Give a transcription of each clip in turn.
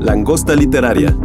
Langosta Literaria.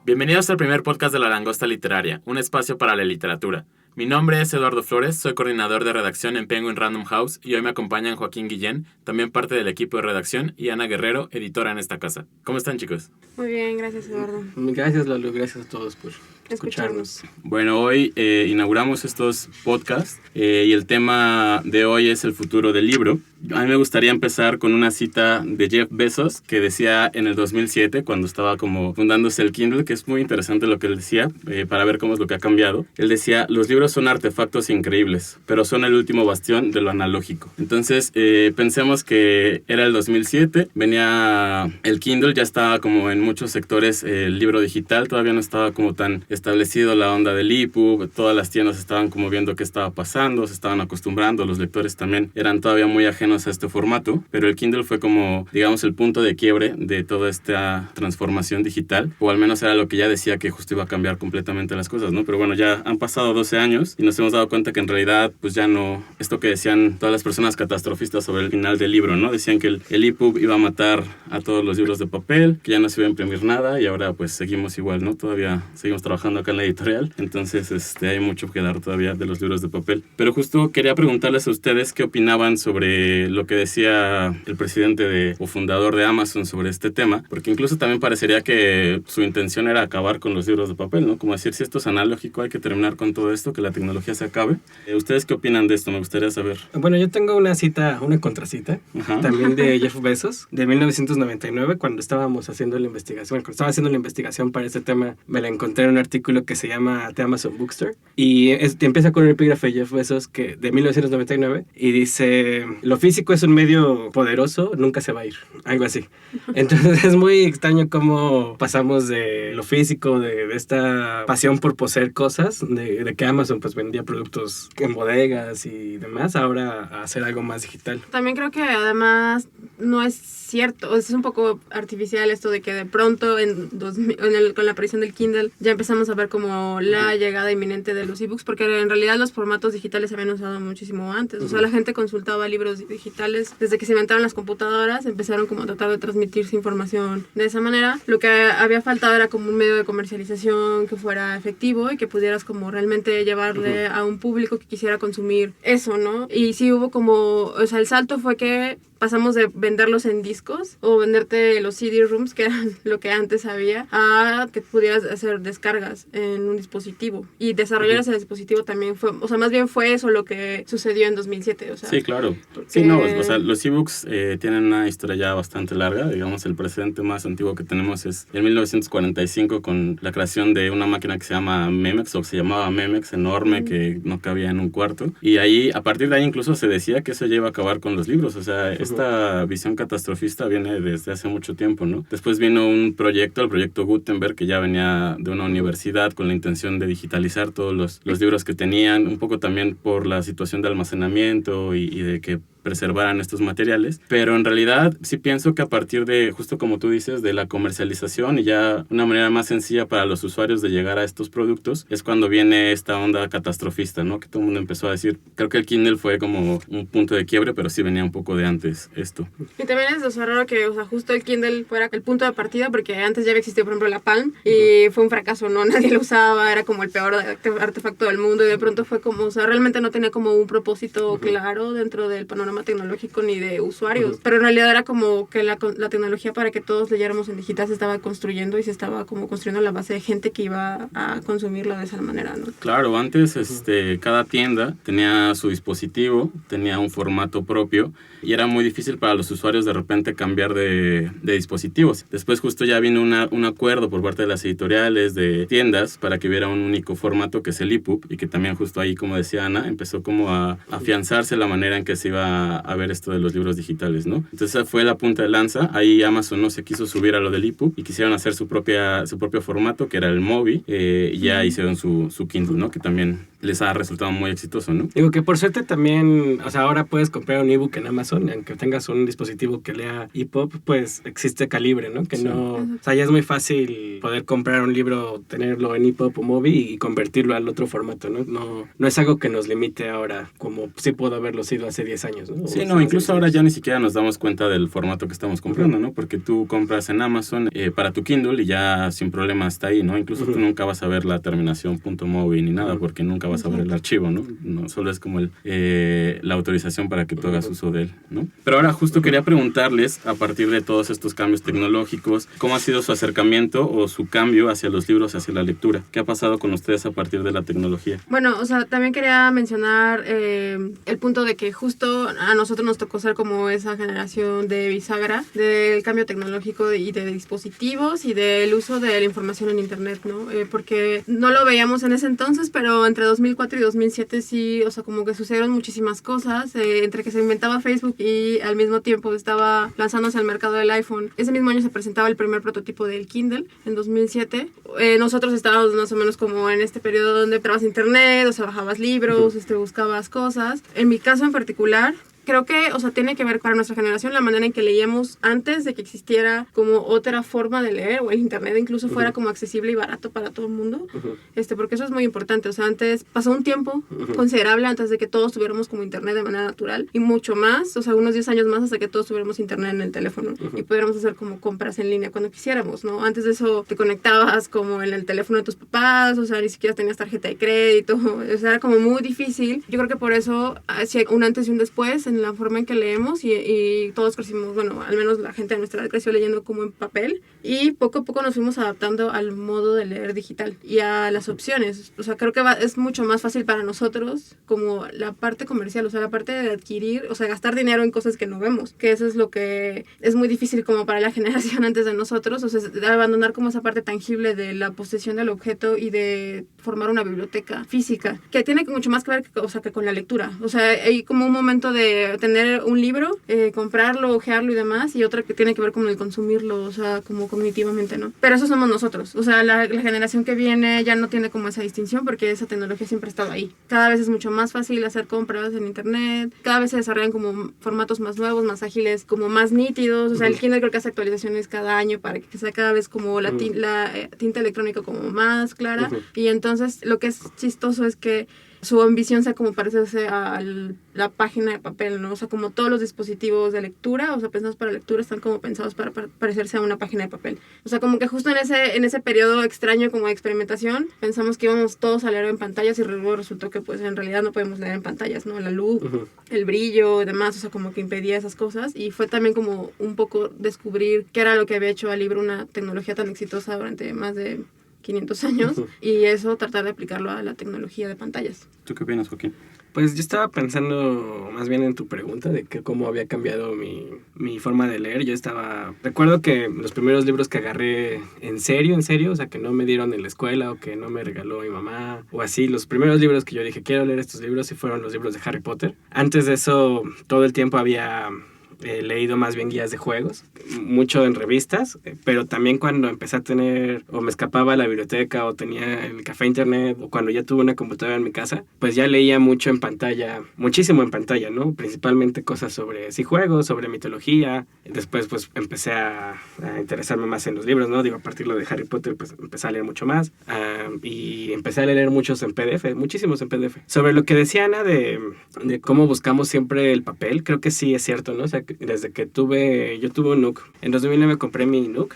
Bienvenidos al primer podcast de La Langosta Literaria, un espacio para la literatura. Mi nombre es Eduardo Flores, soy coordinador de redacción en Penguin Random House y hoy me acompañan Joaquín Guillén, también parte del equipo de redacción, y Ana Guerrero, editora en esta casa. ¿Cómo están, chicos? Muy bien, gracias, Eduardo. Gracias, Lalo, gracias a todos por escucharnos. Bueno, hoy inauguramos estos podcasts y el tema de hoy es el futuro del libro. A mí me gustaría empezar con una cita de Jeff Bezos que decía en el 2007, cuando estaba como fundándose el Kindle, que es muy interesante lo que él decía, para ver cómo es lo que ha cambiado. Él decía, los libros son artefactos increíbles, pero son el último bastión de lo analógico. Entonces, pensemos que era el 2007, venía el Kindle, ya estaba como en muchos sectores el libro digital, todavía no estaba como tan establecido la onda del EPUB, todas las tiendas estaban como viendo qué estaba pasando, se estaban acostumbrando, los lectores también eran todavía muy ajenos a este formato, pero el Kindle fue como, digamos, el punto de quiebre de toda esta transformación digital, o al menos era lo que ya decía que justo iba a cambiar completamente las cosas, ¿no? Pero bueno, ya han pasado 12 años y nos hemos dado cuenta que en realidad, pues ya no, esto que decían todas las personas catastrofistas sobre el final del libro, ¿no? Decían que el EPUB iba a matar a todos los libros de papel, que ya no se iba a imprimir nada y ahora pues seguimos igual, ¿no? Todavía seguimos trabajando acá en la editorial, entonces hay mucho que dar todavía de los libros de papel. Pero justo quería preguntarles a ustedes qué opinaban sobre lo que decía el presidente o fundador de Amazon sobre este tema, porque incluso también parecería que su intención era acabar con los libros de papel, ¿no? Como decir, si esto es analógico, hay que terminar con todo esto, que la tecnología se acabe. ¿Ustedes qué opinan de esto? Me gustaría saber. Bueno, yo tengo una contracita, también de Jeff Bezos, de 1999, cuando estábamos haciendo la investigación. Cuando estaba haciendo la investigación para este tema, me la encontré en un artículo que se llama The Amazon Bookstore, y empieza con un epígrafe de Jeff Bezos de 1999, y dice, lo físico es un medio poderoso, nunca se va a ir, algo así. Entonces es muy extraño cómo pasamos de lo físico, de esta pasión por poseer cosas, de que Amazon pues vendía productos en bodegas y demás, ahora a hacer algo más digital. También creo que además no es cierto, es un poco artificial esto de que de pronto con la aparición del Kindle ya empezamos a ver como la llegada inminente de los ebooks, porque en realidad los formatos digitales se habían usado muchísimo antes. O sea, la gente consultaba libros digitales desde que se inventaron las computadoras, empezaron como a tratar de transmitirse información de esa manera. Lo que había faltado era como un medio de comercialización que fuera efectivo y que pudieras como realmente llevarle a un público que quisiera consumir eso, ¿no? Y sí hubo como, o sea, el salto fue que pasamos de venderlos en discos o venderte los CD-ROOMs, que eran lo que antes había, a que pudieras hacer descargas en un dispositivo. Y desarrollar ese dispositivo también fue, o sea, más bien fue eso lo que sucedió en 2007. O sea, sí, claro. Porque... Sí, no, o sea, los ebooks tienen una historia ya bastante larga. Digamos, el precedente más antiguo que tenemos es en 1945 con la creación de una máquina que se llama Memex, o se llamaba Memex, enorme, que no cabía en un cuarto. Y ahí, a partir de ahí incluso se decía que eso ya iba a acabar con los libros. O sea, esta visión catastrofista viene desde hace mucho tiempo, ¿no? Después vino un proyecto, el proyecto Gutenberg, que ya venía de una universidad con la intención de digitalizar todos los libros que tenían, un poco también por la situación de almacenamiento y de que preservaran estos materiales, pero en realidad sí pienso que a partir de, justo como tú dices, de la comercialización y ya una manera más sencilla para los usuarios de llegar a estos productos, es cuando viene esta onda catastrofista, ¿no? Que todo el mundo empezó a decir, creo que el Kindle fue como un punto de quiebre, pero sí venía un poco de antes esto. Y también es raro que, o sea, justo el Kindle fuera el punto de partida, porque antes ya había existido, por ejemplo, la Palm, y fue un fracaso, ¿no? Nadie lo usaba, era como el peor artefacto del mundo, y de pronto fue como, o sea, realmente no tenía como un propósito claro dentro del panorama tecnológico ni de usuarios, pero en realidad era como que la tecnología para que todos leyéramos en digital se estaba construyendo y se estaba como construyendo la base de gente que iba a consumirla de esa manera, ¿no? Claro, antes cada tienda tenía su dispositivo, tenía un formato propio y era muy difícil para los usuarios de repente cambiar de dispositivos. Después justo ya vino un acuerdo por parte de las editoriales, de tiendas, para que hubiera un único formato que es el EPUB, y que también justo ahí, como decía Ana, empezó como a afianzarse la manera en que se iba a ver esto de los libros digitales, ¿no? Entonces esa fue la punta de lanza. Ahí Amazon no se quiso subir a lo del EPUB y quisieron hacer su propio formato, que era el Mobi, y ya hicieron su Kindle, ¿no? Que también les ha resultado muy exitoso, ¿no? Digo que por suerte también, o sea, ahora puedes comprar un ebook en Amazon, aunque tengas un dispositivo que lea EPUB, pues existe Calibre, ¿no? Que no, o sea, ya es muy fácil poder comprar un libro, tenerlo en EPUB o Mobi y convertirlo al otro formato, ¿no? No es algo que nos limite ahora, como sí pudo haberlo sido hace 10 años, ¿no? Sí, no, incluso ahora ya ni siquiera nos damos cuenta del formato que estamos comprando, ¿no? Porque tú compras en Amazon para tu Kindle y ya sin problema está ahí, ¿no? Incluso tú nunca vas a ver la terminación .mobi ni nada, porque nunca vas a ver el archivo, ¿no? No, solo es como la autorización para que tú hagas uso de él, ¿no? Pero ahora justo quería preguntarles, a partir de todos estos cambios tecnológicos, ¿cómo ha sido su acercamiento o su cambio hacia los libros, hacia la lectura? ¿Qué ha pasado con ustedes a partir de la tecnología? Bueno, o sea, también quería mencionar el punto de que justo a nosotros nos tocó ser como esa generación de bisagra del cambio tecnológico y de dispositivos y del uso de la información en internet, ¿no? Porque no lo veíamos en ese entonces, pero entre 2004 y 2007 sí, o sea, como que sucedieron muchísimas cosas, entre que se inventaba Facebook y al mismo tiempo estaba lanzándose al mercado del iPhone. Ese mismo año se presentaba el primer prototipo del Kindle, en 2007. Nosotros estábamos más o menos como en este periodo donde entrabas a internet, o sea, bajabas libros, buscabas cosas. En mi caso en particular, creo que, o sea, tiene que ver para nuestra generación la manera en que leíamos antes de que existiera como otra forma de leer, o el internet incluso fuera como accesible y barato para todo el mundo, porque eso es muy importante. O sea, antes pasó un tiempo considerable antes de que todos tuviéramos como internet de manera natural, y mucho más, o sea, unos 10 años más hasta que todos tuviéramos internet en el teléfono y pudiéramos hacer como compras en línea cuando quisiéramos, ¿no? Antes de eso te conectabas como en el teléfono de tus papás, o sea, ni siquiera tenías tarjeta de crédito, o sea, era como muy difícil. Yo creo que por eso sí hay un antes y un después en la forma en que leemos y todos crecimos, bueno, al menos la gente de nuestra edad creció leyendo como en papel, y poco a poco nos fuimos adaptando al modo de leer digital y a las opciones. O sea, creo que es mucho más fácil para nosotros como la parte comercial, o sea, la parte de adquirir, o sea, gastar dinero en cosas que no vemos, que eso es lo que es muy difícil como para la generación antes de nosotros, o sea, de abandonar como esa parte tangible de la posesión del objeto y de formar una biblioteca física, que tiene mucho más que ver, o sea, que con la lectura. O sea, hay como un momento de tener un libro, comprarlo, hojearlo y demás, y otra que tiene que ver con el consumirlo, o sea, como cognitivamente, ¿no? Pero eso somos nosotros. O sea, la generación que viene ya no tiene como esa distinción porque esa tecnología siempre ha estado ahí. Cada vez es mucho más fácil hacer compras en internet, cada vez se desarrollan como formatos más nuevos, más ágiles, como más nítidos. O sea, el Kindle creo que hace actualizaciones cada año para que sea cada vez como la tinta electrónica como más clara. Y entonces lo que es chistoso es que su ambición sea como parecerse a la página de papel, ¿no? O sea, como todos los dispositivos de lectura, o sea, pensados para lectura, están como pensados para parecerse a una página de papel. O sea, como que justo en ese periodo extraño como de experimentación, pensamos que íbamos todos a leer en pantallas y luego resultó que pues en realidad no podemos leer en pantallas, ¿no? La luz, el brillo y demás, o sea, como que impedía esas cosas. Y fue también como un poco descubrir qué era lo que había hecho al libro una tecnología tan exitosa durante más de 500 años, y eso tratar de aplicarlo a la tecnología de pantallas. ¿Tú qué opinas, Joaquín? Pues yo estaba pensando más bien en tu pregunta de que cómo había cambiado mi forma de leer. Recuerdo que los primeros libros que agarré en serio, o sea, que no me dieron en la escuela o que no me regaló mi mamá o así, los primeros libros que yo dije quiero leer estos libros, sí fueron los libros de Harry Potter. Antes de eso, todo el tiempo había leído más bien guías de juegos, mucho en revistas, pero también cuando empecé a tener, o me escapaba a la biblioteca, o tenía el café internet, o cuando ya tuve una computadora en mi casa, pues ya leía mucho en pantalla, muchísimo en pantalla, ¿no? Principalmente cosas sobre juegos, sobre mitología. Después pues empecé a interesarme más en los libros, ¿no? Digo, a partir de Harry Potter pues empecé a leer mucho más, y empecé a leer muchos en PDF, muchísimos en PDF. Sobre lo que decía Ana de cómo buscamos siempre el papel, creo que sí es cierto, ¿no? O sea, desde que yo tuve un Nook. En 2009 compré mi Nook.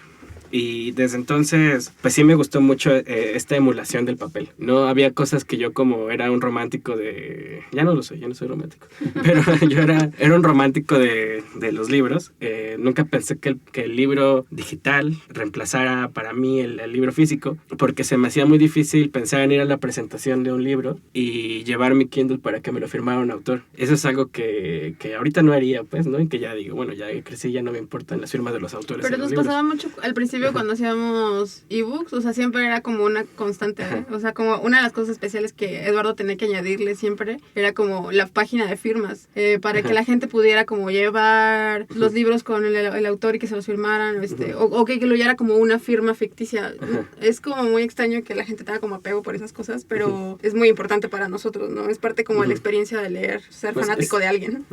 Y desde entonces, pues sí me gustó mucho esta emulación del papel. No había cosas que yo, como era un romántico de... Ya no soy romántico. Pero yo era un romántico de los libros. Nunca pensé que el libro digital reemplazara para mí el libro físico, porque se me hacía muy difícil pensar en ir a la presentación de un libro y llevar mi Kindle para que me lo firmara un autor. Eso es algo que ahorita no haría, pues, ¿no? Y que ya digo, bueno, ya crecí, ya no me importan las firmas de los autores. Pero nos pasaba mucho al principio principio cuando hacíamos ebooks, o sea, siempre era como una constante, o sea, como una de las cosas especiales que Eduardo tenía que añadirle siempre era como la página de firmas, para que la gente pudiera como llevar los libros con el autor y que se los firmaran, o que lo llevara como una firma ficticia. Es como muy extraño que la gente tenga como apego por esas cosas, pero es muy importante para nosotros, ¿no? Es parte como de la experiencia de leer, ser pues fanático de alguien.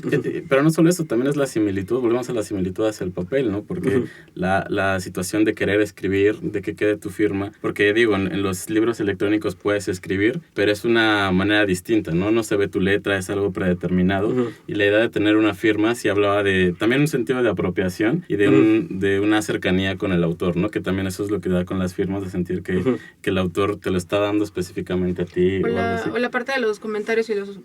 Pero no solo eso, también es la similitud, volvemos a la similitud hacia el papel, ¿no? Porque la situación de querer escribir, de que quede tu firma, porque digo, en los libros electrónicos puedes escribir, pero es una manera distinta, ¿no? No se ve tu letra, es algo predeterminado, y la idea de tener una firma sí hablaba de también un sentido de apropiación y de una cercanía con el autor, ¿no? Que también eso es lo que da con las firmas, de sentir que el autor te lo está dando específicamente a ti. O la parte de los comentarios y los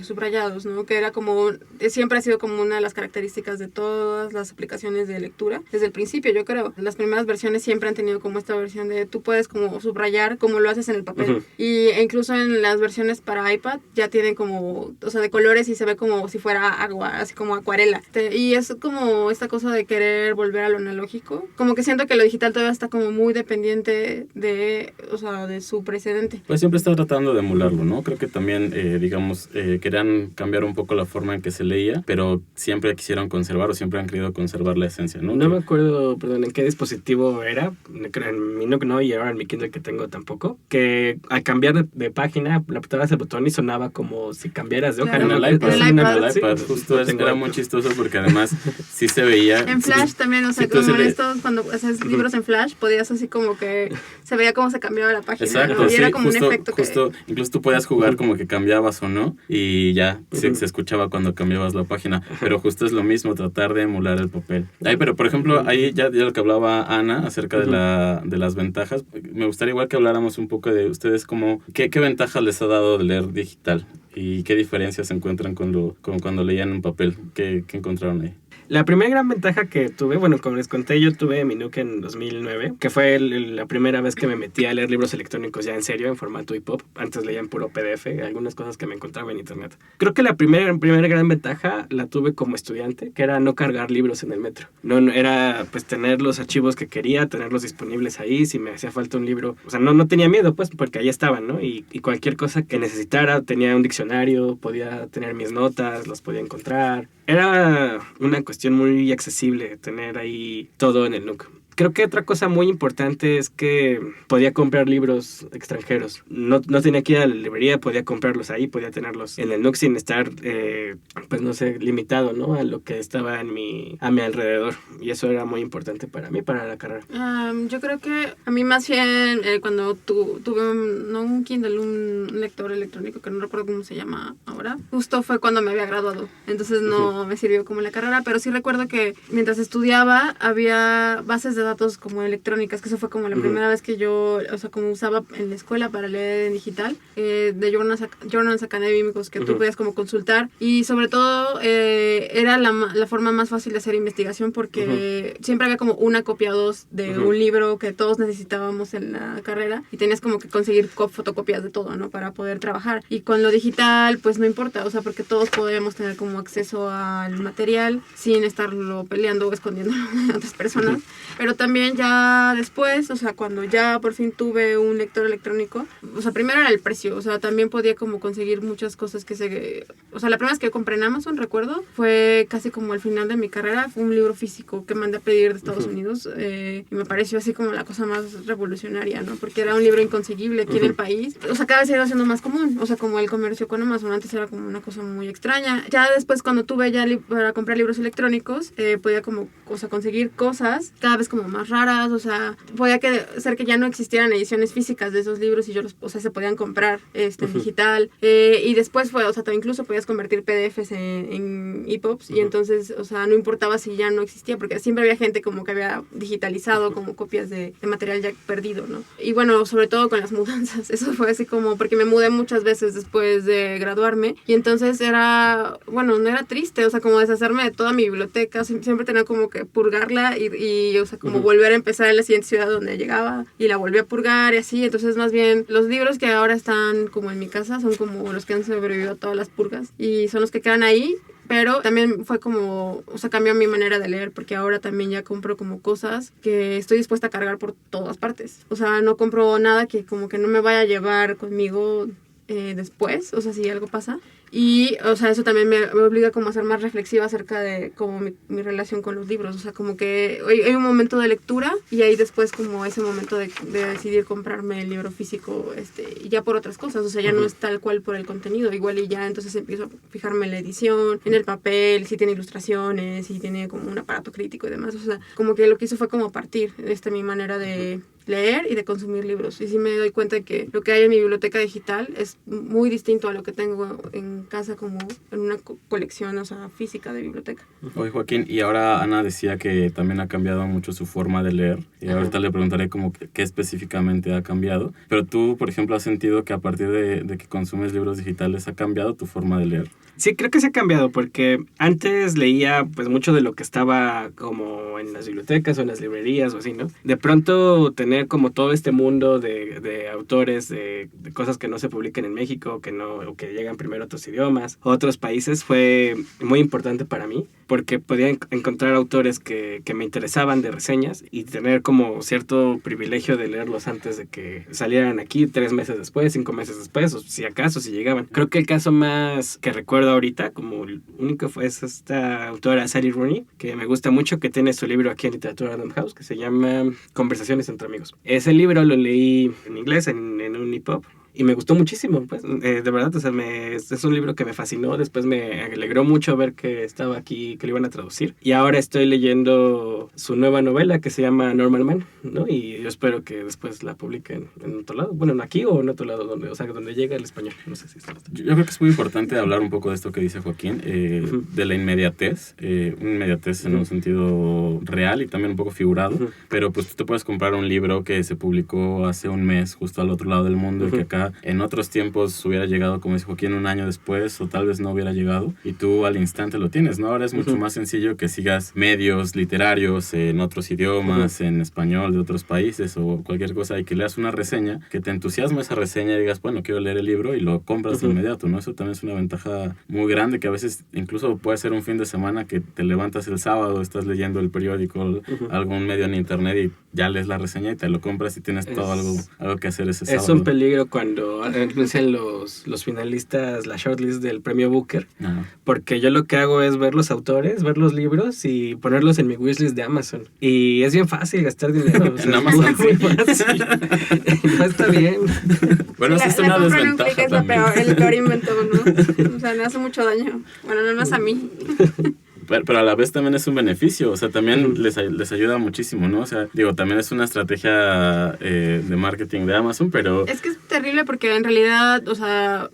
subrayados, ¿no? Que era como, siempre ha sido como una de las características de todas las aplicaciones de lectura, desde el principio, yo creo. Las primeras versiones siempre han tenido como esta versión de tú puedes como subrayar como lo haces en el papel. Y incluso en las versiones para iPad ya tienen como, o sea, de colores y se ve como si fuera agua, así como acuarela. Y es como esta cosa de querer volver a lo analógico. Como que siento que lo digital todavía está como muy dependiente de, o sea, de su precedente. Pues siempre está tratando de emularlo, ¿no? Creo que también, digamos, querían cambiar un poco la forma en que se leía, pero siempre quisieron conservar o siempre han querido conservar la esencia, ¿no? No me acuerdo, perdón, en qué dispositivo era, en mi Nook no, y ahora en mi Kindle que tengo tampoco, que al cambiar de página, le apretabas el botón y sonaba como si cambiaras de hoja. Claro, ¿no? en el iPad, sí, justo era muy chistoso porque además sí se veía. En Flash también, o sea, como en estos, cuando haces libros en Flash, podías así como que se veía cómo se cambiaba la página. Exacto, ¿no? Y sí, era como justo, un efecto justo, incluso tú podías jugar como que cambiabas o no, y ya se escuchaba cuando cambiabas la página, pero justo es lo mismo, tratar de emular el papel. Ay, pero por ejemplo, ahí ya lo que hablaba Ana acerca de las ventajas, me gustaría igual que habláramos un poco de ustedes, como qué ventajas les ha dado de leer digital y qué diferencias se encuentran con cuando leían en papel. ¿Qué encontraron ahí? La primera gran ventaja que tuve, bueno, como les conté, yo tuve mi Nook en 2009, que fue la primera vez que me metí a leer libros electrónicos ya en serio, en formato EPUB. Antes leía en puro PDF, algunas cosas que me encontraba en internet. Creo que la primera gran ventaja la tuve como estudiante, que era no cargar libros en el metro. No era, pues, tener los archivos que quería, tenerlos disponibles ahí, si me hacía falta un libro. O sea, no tenía miedo, pues, porque ahí estaban, ¿no? Y cualquier cosa que necesitara, tenía un diccionario, podía tener mis notas, los podía encontrar. Era una cuestión muy accesible tener ahí todo en el Nook. Creo que otra cosa muy importante es que podía comprar libros extranjeros. No tenía que ir a la librería, podía comprarlos ahí, podía tenerlos en el Nook sin estar, pues no sé, limitado, ¿no? A lo que estaba a mi alrededor. Y eso era muy importante para mí, para la carrera. Yo creo que a mí más bien cuando tuve un Kindle, un lector electrónico que no recuerdo cómo se llama ahora, justo fue cuando me había graduado. Entonces no me sirvió como la carrera, pero sí recuerdo que mientras estudiaba había bases de datos como electrónicas, que eso fue como la primera vez que yo, o sea, como usaba en la escuela para leer en digital, de journals académicos que tú podías como consultar, y sobre todo era la forma más fácil de hacer investigación porque siempre había como una copia o dos de un libro que todos necesitábamos en la carrera y tenías como que conseguir fotocopias de todo, ¿no? Para poder trabajar. Y con lo digital, pues no importa, o sea, porque todos podemos tener como acceso al material sin estarlo peleando o escondiéndolo de otras personas. Pero también ya después, o sea, cuando ya por fin tuve un lector electrónico, o sea, primero era el precio, o sea, también podía como conseguir muchas cosas o sea, la primera vez que compré en Amazon, recuerdo, fue casi como al final de mi carrera, fue un libro físico que mandé a pedir de Estados Unidos, y me pareció así como la cosa más revolucionaria, ¿no? Porque era un libro inconseguible aquí en el país, o sea, cada vez se iba haciendo más común, o sea, como el comercio con Amazon, antes era como una cosa muy extraña. Ya después, cuando tuve ya para comprar libros electrónicos, podía como, o sea, conseguir cosas cada vez como más raras, o sea, podía ser que ya no existieran ediciones físicas de esos libros y o sea, se podían comprar en digital, y después fue, o sea, incluso podías convertir PDFs en EPUBs, y entonces, o sea, no importaba si ya no existía, porque siempre había gente como que había digitalizado como copias de material ya perdido, ¿no? Y bueno, sobre todo con las mudanzas, eso fue así como, porque me mudé muchas veces después de graduarme, y entonces era, bueno, no era triste, o sea, como deshacerme de toda mi biblioteca, siempre tenía como que purgarla y o sea, como volver a empezar en la siguiente ciudad donde llegaba, y la volví a purgar y así. Entonces, más bien, los libros que ahora están como en mi casa son como los que han sobrevivido a todas las purgas y son los que quedan ahí. pero también fue como, o sea, cambió mi manera de leer, porque ahora también ya compro como cosas que estoy dispuesta a cargar por todas partes. O sea, no compro nada que como que no me vaya a llevar conmigo después, o sea, si algo pasa. Y, o sea, eso también me obliga como a ser más reflexiva acerca de como mi relación con los libros. O sea, como que hay un momento de lectura y ahí después como ese momento de decidir comprarme el libro físico y ya por otras cosas. O sea, ya no es tal cual por el contenido. Igual y ya entonces empiezo a fijarme en la edición, en el papel, si tiene ilustraciones, si tiene como un aparato crítico y demás. O sea, como que lo que hizo fue como partir mi manera de leer y de consumir libros. Y sí me doy cuenta de que lo que hay en mi biblioteca digital es muy distinto a lo que tengo en casa como en una colección, o sea, física de biblioteca. Oye, Joaquín, y ahora Ana decía que también ha cambiado mucho su forma de leer. Y ahorita le preguntaré como qué específicamente ha cambiado. Pero tú, por ejemplo, ¿has sentido que a partir de que consumes libros digitales ha cambiado tu forma de leer? Sí, creo que se ha cambiado porque antes leía pues mucho de lo que estaba como en las bibliotecas o en las librerías o así, ¿no? De pronto tener como todo este mundo de autores, de cosas que no se publican en México, o que llegan primero a otros idiomas, a otros países, fue muy importante para mí porque podía encontrar autores que me interesaban de reseñas y tener como cierto privilegio de leerlos antes de que salieran aquí 3 meses después, 5 meses después, o si acaso, si llegaban. Creo que el caso más que recuerdo ahorita, como el único, fue esta autora Sally Rooney, que me gusta mucho, que tiene su libro aquí en Literatura Random House, que se llama Conversaciones entre amigos. Ese libro lo leí en inglés, en un EPUB, y me gustó muchísimo, pues, de verdad, o sea, es un libro que me fascinó. Después me alegró mucho ver que estaba aquí, que lo iban a traducir. Y ahora estoy leyendo su nueva novela que se llama Normal Man, ¿no? Y yo espero que después la publiquen en otro lado. Bueno, aquí o en otro lado, donde llega el español. No sé si está. Yo creo que es muy importante hablar un poco de esto que dice Joaquín, de la inmediatez. Una inmediatez en un sentido real y también un poco figurado. Pero pues tú te puedes comprar un libro que se publicó hace un mes justo al otro lado del mundo y que acá en otros tiempos hubiera llegado, como dice Joaquín, un año después o tal vez no hubiera llegado y tú al instante lo tienes, ¿no? Ahora es mucho más sencillo que sigas medios literarios en otros idiomas, en español de otros países o cualquier cosa y que leas una reseña, que te entusiasme esa reseña y digas, bueno, quiero leer el libro y lo compras de inmediato, ¿no? Eso también es una ventaja muy grande que a veces incluso puede ser un fin de semana que te levantas el sábado, estás leyendo el periódico, algún medio en internet y ya lees la reseña y te lo compras y tienes todo algo que hacer ese sábado. Es un peligro cuando anuncian los finalistas, la shortlist del premio Booker, porque yo lo que hago es ver los autores, ver los libros y ponerlos en mi wishlist de Amazon. Y es bien fácil gastar dinero. O sea, en Amazon, es muy fácil. No está bien. Bueno, eso es una desventaja es el peor invento, ¿no? O sea, me hace mucho daño. Bueno, no más a mí. Pero a la vez también es un beneficio, o sea, también les ayuda muchísimo, ¿no? O sea, digo, también es una estrategia de marketing de Amazon, pero... Es que es terrible porque en realidad, o sea,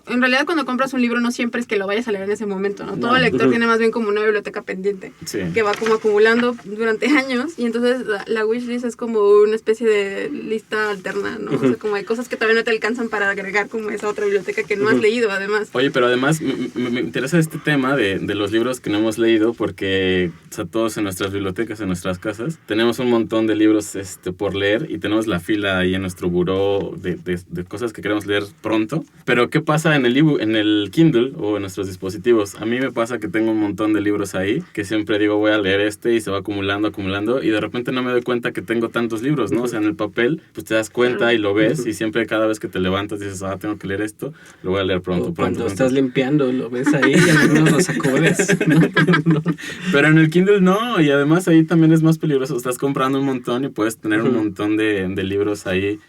cuando compras un libro no siempre es que lo vayas a leer en ese momento, ¿no? Todo lector tiene más bien como una biblioteca pendiente, que va como acumulando durante años y entonces la wishlist es como una especie de lista alterna, ¿no? O sea, como hay cosas que todavía no te alcanzan para agregar como esa otra biblioteca que no has leído, además. Oye, pero además me interesa este tema de los libros que no hemos leído porque, o sea, todos en nuestras bibliotecas, en nuestras casas, tenemos un montón de libros por leer y tenemos la fila ahí en nuestro buró de cosas que queremos leer pronto. Pero ¿qué pasa en el Kindle o en nuestros dispositivos? A mí me pasa que tengo un montón de libros ahí que siempre digo voy a leer y se va acumulando y de repente no me doy cuenta que tengo tantos libros, ¿no? O sea, en el papel, pues te das cuenta y lo ves y siempre cada vez que te levantas dices, tengo que leer esto, lo voy a leer pronto. Cuando estás limpiando, lo ves ahí y algunos los sacudes, ¿no? Pero en el Kindle no, y además ahí también es más peligroso. Estás comprando un montón y puedes tener un montón de libros ahí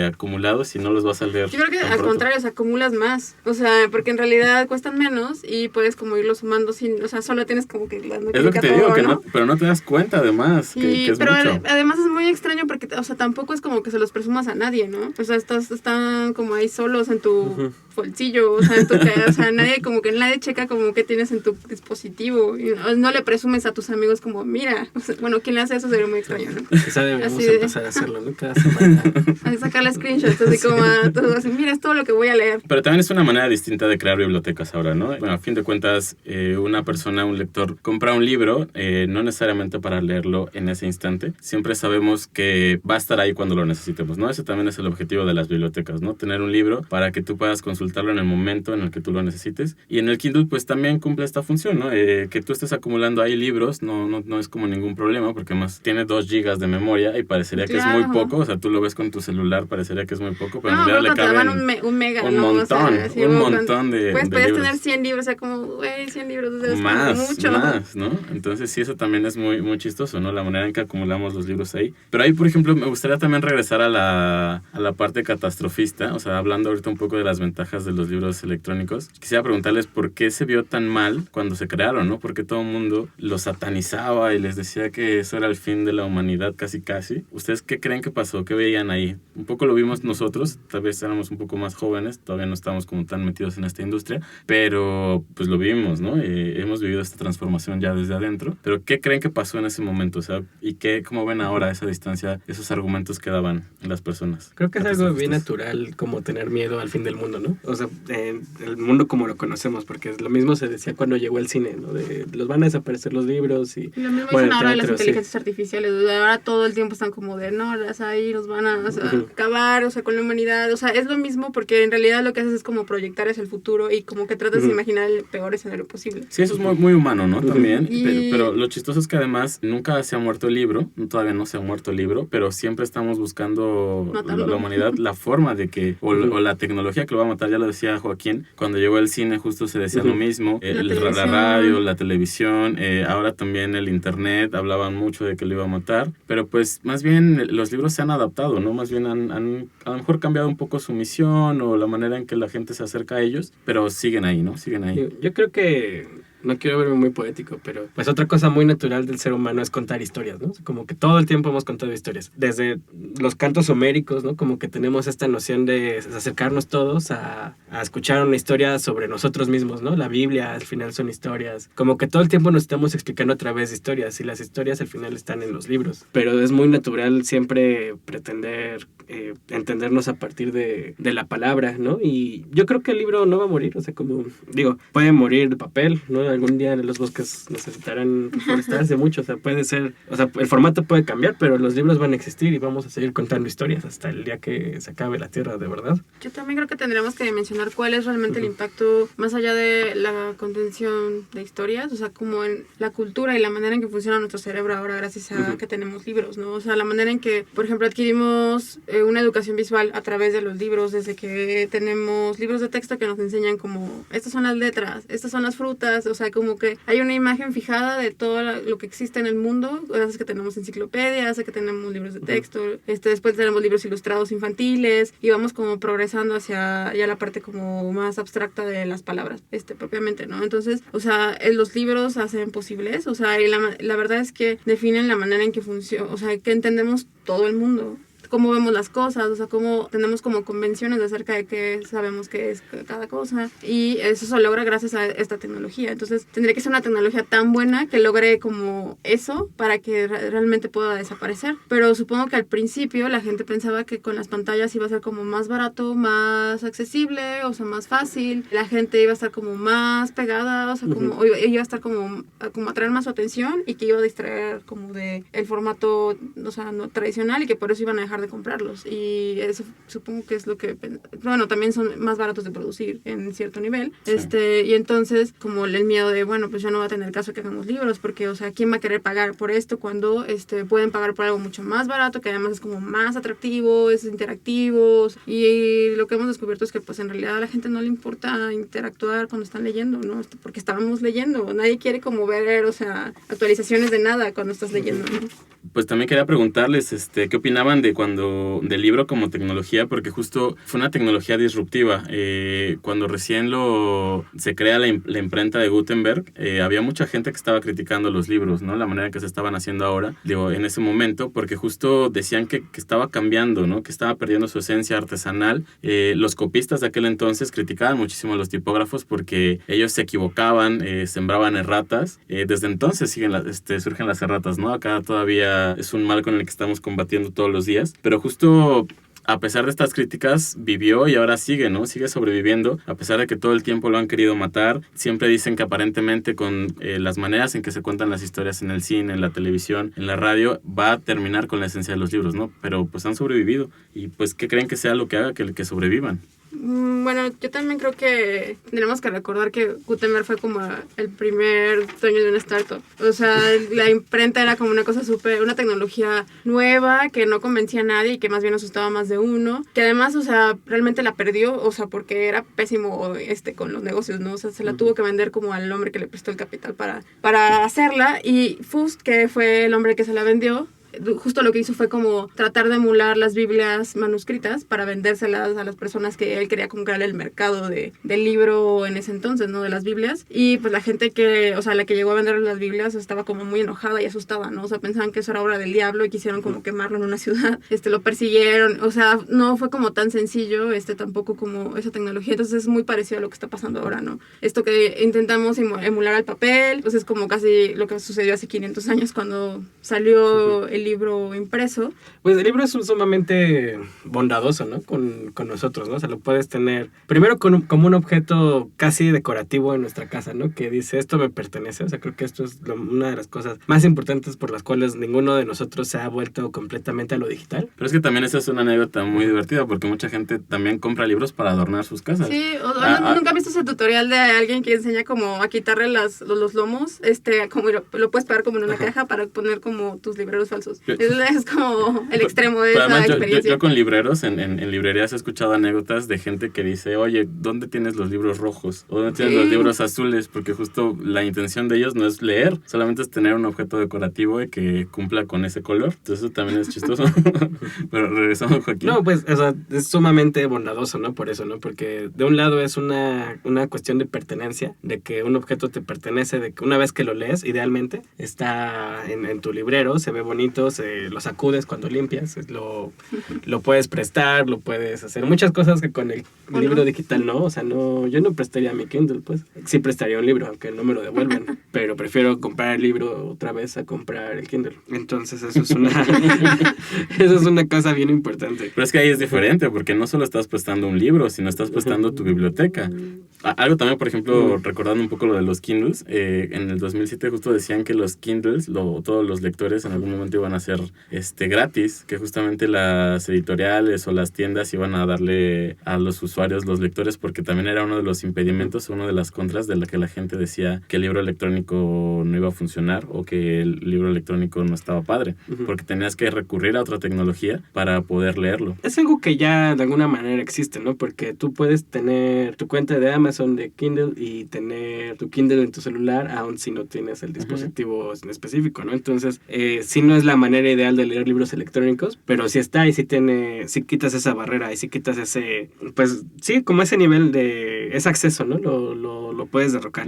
acumulados y no los vas a leer. Yo creo que al contrario, se acumulas más. O sea, porque en realidad cuestan menos y puedes como irlos sumando sin, o sea, solo tienes como que... Es lo que te digo, que no, pero no te das cuenta además, sí, que es pero mucho. Además es muy extraño porque, o sea, tampoco es como que se los presumas a nadie, ¿no? O sea, están como ahí solos en tu bolsillo, o sea, nadie checa como que tienes en tu dispositivo y no le presumes a tus amigos como, mira, o sea, bueno, quien le hace eso sería muy extraño, ¿no? Quizá deberíamos empezar a hacerlo, ¿no? Cada semana. A sacarle screenshots, así como todo así, mira, es todo lo que voy a leer. Pero también es una manera distinta de crear bibliotecas ahora, ¿no? Bueno, a fin de cuentas, una persona, un lector, compra un libro, no necesariamente para leerlo en ese instante. Siempre sabemos que va a estar ahí cuando lo necesitemos, ¿no? Ese también es el objetivo de las bibliotecas, ¿no? Tener un libro para que tú puedas consultar consultarlo en el momento en el que tú lo necesites. Y en el Kindle pues también cumple esta función, ¿no? Que tú estés acumulando ahí libros no es como ningún problema, porque además tiene 2 gigas de memoria y parecería que es muy poco. O sea, tú lo ves con tu celular, parecería que es muy poco, pero en realidad le caben un mega, un ¿no? montón, o sea, un montón de puedes libros. tener 100 libros, o sea, como, güey, 100 libros, es mucho. Más, ¿no? Entonces sí, eso también es muy, muy chistoso, ¿no? La manera en que acumulamos los libros ahí. Pero ahí, por ejemplo, me gustaría también regresar a la parte catastrofista, o sea, hablando ahorita un poco de las ventajas de los libros electrónicos. Quisiera preguntarles por qué se vio tan mal cuando se crearon, ¿no? Porque todo el mundo los satanizaba y les decía que eso era el fin de la humanidad, casi. ¿Ustedes qué creen que pasó? ¿Qué veían ahí? Un poco lo vimos nosotros, tal vez éramos un poco más jóvenes, todavía no estábamos como tan metidos en esta industria, pero pues lo vivimos, ¿no? Hemos vivido esta transformación ya desde adentro, pero ¿qué creen que pasó en ese momento? O sea, ¿y cómo ven ahora a esa distancia esos argumentos que daban las personas? Creo que es algo bien natural como tener miedo al fin del mundo, ¿no? O sea, el mundo como lo conocemos, porque lo mismo se decía cuando llegó el cine, ¿no? De los van a desaparecer los libros y... Lo mismo dicen ahora las inteligencias artificiales, ahora todo el tiempo están como de, no, las ahí nos van a acabar, o sea, con la humanidad, o sea, es lo mismo porque en realidad lo que haces es como proyectar hacia el futuro y como que tratas de imaginar el peor escenario posible. Sí, eso es muy, muy humano, ¿no? También, pero lo chistoso es que además nunca se ha muerto el libro, todavía no se ha muerto el libro, pero siempre estamos buscando la humanidad, la forma de que, o la tecnología que lo va a matar, ya lo decía Joaquín, cuando llegó el cine justo se decía lo mismo, la radio, la televisión, ahora también el internet, hablaban mucho de que lo iba a matar, pero pues más bien los libros se han adaptado, ¿no? Más bien han a lo mejor cambiado un poco su misión o la manera en que la gente se acerca a ellos, pero siguen ahí, ¿no? Siguen ahí. Yo creo que no quiero verme muy poético, pero pues otra cosa muy natural del ser humano es contar historias, ¿no? Como que todo el tiempo hemos contado historias. Desde los cantos homéricos, ¿no? Como que tenemos esta noción de acercarnos todos a escuchar una historia sobre nosotros mismos, ¿no? La Biblia al final son historias. Como que todo el tiempo nos estamos explicando a través de historias y las historias al final están en los libros. Pero es muy natural siempre pretender entendernos a partir de la palabra, ¿no? Y yo creo que el libro no va a morir, o sea, como digo, puede morir de papel, ¿no? Algún día los bosques necesitarán reforestarse mucho, o sea, puede ser, o sea, el formato puede cambiar, pero los libros van a existir y vamos a seguir contando historias hasta el día que se acabe la Tierra, de verdad. Yo también creo que tendríamos que mencionar cuál es realmente el impacto más allá de la contención de historias, o sea, como en la cultura y la manera en que funciona nuestro cerebro ahora gracias a que tenemos libros, ¿no? O sea, la manera en que, por ejemplo, adquirimos una educación visual a través de los libros, desde que tenemos libros de texto que nos enseñan como, estas son las letras, estas son las frutas, o sea, como que hay una imagen fijada de todo lo que existe en el mundo, gracias que tenemos enciclopedias, que tenemos libros de texto, después tenemos libros ilustrados infantiles y vamos como progresando hacia ya la parte como más abstracta de las palabras, propiamente, ¿no? Entonces, o sea, los libros hacen posibles, o sea, y la verdad es que definen la manera en que funciona, o sea, que entendemos todo el mundo. Cómo vemos las cosas, o sea, cómo tenemos como convenciones acerca de qué sabemos qué es cada cosa, y eso se logra gracias a esta tecnología. Entonces tendría que ser una tecnología tan buena que logre como eso para que realmente pueda desaparecer, pero supongo que al principio la gente pensaba que con las pantallas iba a ser como más barato, más accesible, o sea, más fácil, la gente iba a estar como más pegada, o sea, como iba a estar como atraer más su atención y que iba a distraer como de el formato, o sea, no tradicional, y que por eso iban a dejar de comprarlos, y eso supongo que es lo que, bueno, también son más baratos de producir en cierto nivel, sí. Y entonces como el miedo de, bueno, pues ya no va a tener caso que hagamos libros, porque, o sea, ¿quién va a querer pagar por esto cuando pueden pagar por algo mucho más barato, que además es como más atractivo, es interactivo? Y lo que hemos descubierto es que pues en realidad a la gente no le importa interactuar cuando están leyendo, ¿no? Porque estábamos leyendo, nadie quiere como ver, o sea, actualizaciones de nada cuando estás leyendo, ¿no? Pues también quería preguntarles qué opinaban del libro como tecnología, porque justo fue una tecnología disruptiva. Cuando recién se crea la imprenta de Gutenberg, había mucha gente que estaba criticando los libros, ¿no? La manera en que se estaban haciendo ahora, en ese momento, porque justo decían que estaba cambiando, ¿no? Que estaba perdiendo su esencia artesanal. Los copistas de aquel entonces criticaban muchísimo a los tipógrafos porque ellos se equivocaban, sembraban erratas. Desde entonces surgen las erratas, ¿no? Acá todavía es un mal con el que estamos combatiendo todos los días, pero justo a pesar de estas críticas vivió y ahora sigue, ¿no? Sigue sobreviviendo, a pesar de que todo el tiempo lo han querido matar. Siempre dicen que aparentemente con las maneras en que se cuentan las historias en el cine, en la televisión, en la radio, va a terminar con la esencia de los libros, ¿no? Pero pues han sobrevivido, y pues ¿qué creen que sea lo que haga que sobrevivan? Bueno, yo también creo que tenemos que recordar que Gutenberg fue como el primer dueño de una startup. O sea, la imprenta era como una cosa una tecnología nueva que no convencía a nadie y que más bien asustaba más de uno. Que además, o sea, realmente la perdió, o sea, porque era pésimo con los negocios, ¿no? O sea, se la tuvo que vender como al hombre que le prestó el capital para hacerla. Y Fust, que fue el hombre que se la vendió, justo lo que hizo fue como tratar de emular las Biblias manuscritas para vendérselas a las personas que él quería comprar el mercado del libro en ese entonces, ¿no? De las Biblias. Y pues la gente la que llegó a vender las Biblias estaba como muy enojada y asustada, ¿no? O sea, pensaban que eso era obra del diablo y quisieron como quemarlo en una ciudad. Lo persiguieron. O sea, no fue como tan sencillo, tampoco como esa tecnología. Entonces es muy parecido a lo que está pasando ahora, ¿no? Esto que intentamos emular al papel, pues es como casi lo que sucedió hace 500 años cuando salió el libro impreso. Pues el libro es sumamente bondadoso, ¿no? Con nosotros, ¿no? O sea, lo puedes tener primero como un objeto casi decorativo en nuestra casa, ¿no? Que dice, esto me pertenece. O sea, creo que esto es una de las cosas más importantes por las cuales ninguno de nosotros se ha vuelto completamente a lo digital. Pero es que también esa es una anécdota muy divertida porque mucha gente también compra libros para adornar sus casas. Sí, ¿nunca has visto ese tutorial de alguien que enseña como a quitarle los lomos? Como lo puedes pegar como en una caja para poner como tus libreros falsos. Es como el extremo de esa experiencia. Yo con libreros, en librerías he escuchado anécdotas de gente que dice, oye, ¿dónde tienes los libros rojos? ¿O dónde tienes los libros azules? Porque justo la intención de ellos no es leer, solamente es tener un objeto decorativo y que cumpla con ese color. Entonces eso también es chistoso. Pero regresamos, Joaquín. No, pues, o sea, es sumamente bondadoso, ¿no? Por eso, ¿no? Porque de un lado es una cuestión de pertenencia, de que un objeto te pertenece, de que una vez que lo lees, idealmente, está en tu librero, se ve bonito, lo sacudes cuando limpias, lo puedes prestar, lo puedes hacer muchas cosas que con el libro digital no, o sea, no, yo no prestaría mi Kindle, pues sí prestaría un libro, aunque no me lo devuelvan, pero prefiero comprar el libro otra vez a comprar el Kindle. Entonces eso es una cosa bien importante. Pero es que ahí es diferente, porque no solo estás prestando un libro, sino estás prestando tu biblioteca. Algo también, por ejemplo, recordando un poco lo de los Kindles, en el 2007 justo decían que los Kindles, todos los lectores en algún momento iban a ser gratis, que justamente las editoriales o las tiendas iban a darle a los usuarios, los lectores, porque también era uno de los impedimentos, una de las contras de la que la gente decía que el libro electrónico no iba a funcionar o que el libro electrónico no estaba padre, porque tenías que recurrir a otra tecnología para poder leerlo. Es algo que ya de alguna manera existe, ¿no? Porque tú puedes tener tu cuenta de Amazon de Kindle y tener tu Kindle en tu celular, aun si no tienes el dispositivo en específico, ¿no? Entonces, sí no es la manera ideal de leer libros electrónicos, pero sí está y sí quitas esa barrera y sí quitas ese, pues sí, como ese nivel de ese acceso, ¿no? Lo puedes derrocar.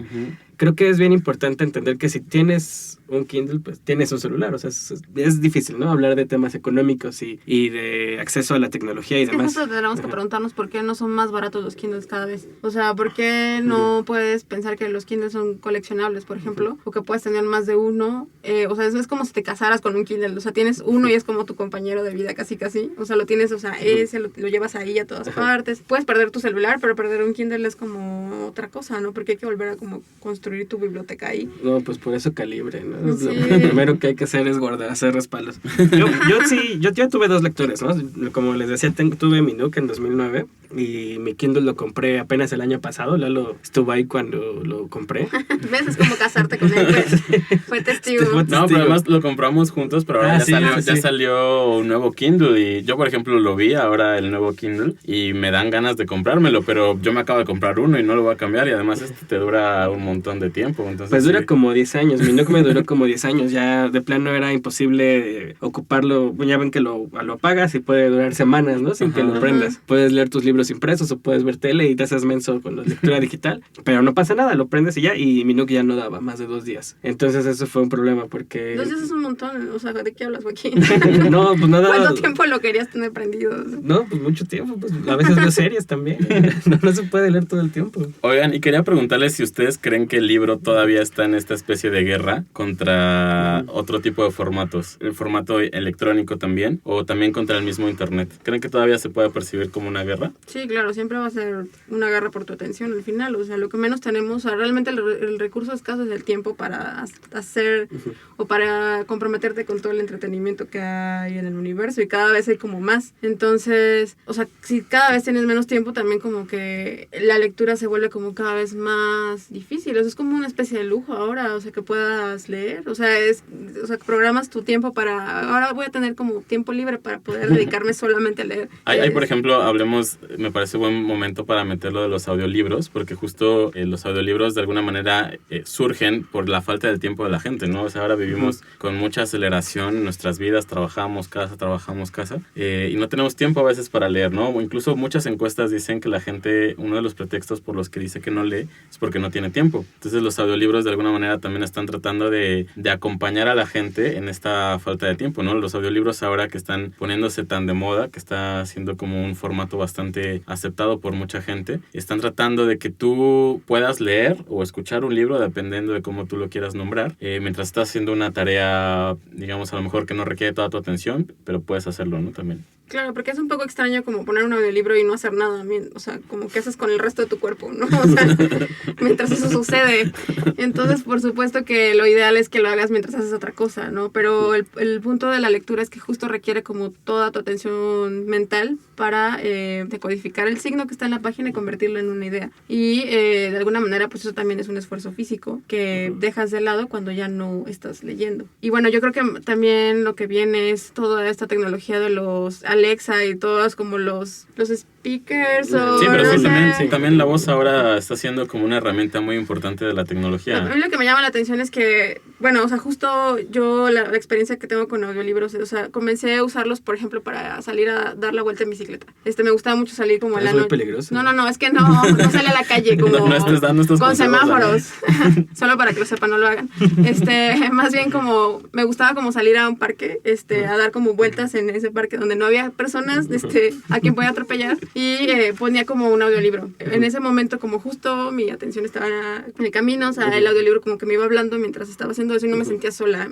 Creo que es bien importante entender que si tienes un Kindle, pues tienes un celular, o sea, es difícil, ¿no? Hablar de temas económicos y de acceso a la tecnología y demás. Justo tenemos que preguntarnos por qué no son más baratos los Kindles cada vez. O sea, ¿por qué no puedes pensar que los Kindles son coleccionables, por ejemplo? O que puedes tener más de uno. O sea, es como si te casaras con un Kindle. O sea, tienes uno y es como tu compañero de vida, casi. O sea, lo tienes, o sea, ese lo llevas ahí a todas partes. Puedes perder tu celular, pero perder un Kindle es como otra cosa, ¿no? Porque hay que volver a como construir tu biblioteca ahí. No, pues por eso Calibre, ¿no? Sí. Lo primero que hay que hacer es hacer respaldos. Yo tuve 2 lectores, ¿no? Como les decía, tuve mi Nook en 2009 y mi Kindle lo compré apenas el año pasado. Lalo estuvo ahí cuando lo compré. ¿Ves? Es como casarte con él, pues. Fue testigo. No, pero además lo compramos juntos, pero ahora ya salió un nuevo Kindle y yo, por ejemplo, lo vi ahora el nuevo Kindle y me dan ganas de comprármelo, pero yo me acabo de comprar uno y no lo voy a cambiar y además te dura un montón de tiempo. Entonces, pues dura como 10 años. Mi Nook me duró como 10 años. Ya de plano era imposible ocuparlo. Ya ven que lo apagas y puede durar semanas, ¿no? Sin que lo prendas. Puedes leer tus libros impresos o puedes ver tele y te haces menso con la lectura digital, pero no pasa nada, lo prendes y ya, y mi Nook ya no daba más de 2 días. Entonces eso fue un problema porque... 2 días es un montón, o sea, ¿de qué hablas, Joaquín? No, pues nada. ¿Cuánto tiempo lo querías tener prendido? No, pues mucho tiempo, pues a veces veo series también. No se puede leer todo el tiempo. Oigan, y quería preguntarles si ustedes creen que el libro todavía está en esta especie de guerra contra otro tipo de formatos, el formato electrónico también, o también contra el mismo internet. ¿Creen que todavía se puede percibir como una guerra? Sí, claro, siempre va a ser una guerra por tu atención al final, o sea, lo que menos tenemos, o sea, realmente el recurso escaso es el tiempo para hacer o para comprometerte con todo el entretenimiento que hay en el universo y cada vez hay como más. Entonces, o sea, si cada vez tienes menos tiempo, también como que la lectura se vuelve como cada vez más difícil, o sea, es como una especie de lujo ahora, o sea, que puedas leer, o sea, que programas tu tiempo ahora voy a tener como tiempo libre para poder dedicarme solamente a leer. Hay, por ejemplo, hablemos, me parece buen momento para meterlo de los audiolibros, porque justo los audiolibros de alguna manera surgen por la falta del tiempo de la gente, ¿no? O sea, ahora vivimos con mucha aceleración en nuestras vidas, trabajamos casa, y no tenemos tiempo a veces para leer, ¿no? O incluso muchas encuestas dicen que la gente, uno de los pretextos por los que dice que no lee es porque no tiene tiempo. Entonces los audiolibros de alguna manera también están tratando de acompañar a la gente en esta falta de tiempo, ¿no? Los audiolibros ahora que están poniéndose tan de moda, que está siendo como un formato bastante aceptado por mucha gente, están tratando de que tú puedas leer o escuchar un libro dependiendo de cómo tú lo quieras nombrar, mientras estás haciendo una tarea, digamos, a lo mejor que no requiere toda tu atención, pero puedes hacerlo, ¿no? También. Claro, porque es un poco extraño como poner un audiolibro y no hacer nada, o sea, como que haces con el resto de tu cuerpo, ¿no? O sea, mientras eso sucede. Entonces, por supuesto que lo ideal es que lo hagas mientras haces otra cosa, ¿no? Pero el punto de la lectura es que justo requiere como toda tu atención mental para decodificar el signo que está en la página y convertirlo en una idea. Y de alguna manera, pues eso también es un esfuerzo físico que dejas de lado cuando ya no estás leyendo. Y bueno, yo creo que también lo que viene es toda esta tecnología de los Alexa y todos como los speakers o... Sí, pero no también la voz ahora está siendo como una herramienta muy importante de la tecnología. A mí lo que me llama la atención es que, bueno, o sea, justo yo la experiencia que tengo con audiolibros, o sea, comencé a usarlos, por ejemplo, para salir a dar la vuelta en bicicleta. Me gustaba mucho salir como en la noche. ¿Es muy peligroso? No, es que no sale a la calle como no estés con semáforos. Solo para que lo sepan, no lo hagan. Más bien como, me gustaba como salir a un parque, a dar como vueltas en ese parque donde no había personas, a quien podía atropellar. Y ponía como un audiolibro. En ese momento, como justo mi atención estaba en el camino, o sea, el audiolibro como que me iba hablando mientras estaba haciendo eso y no me sentía sola.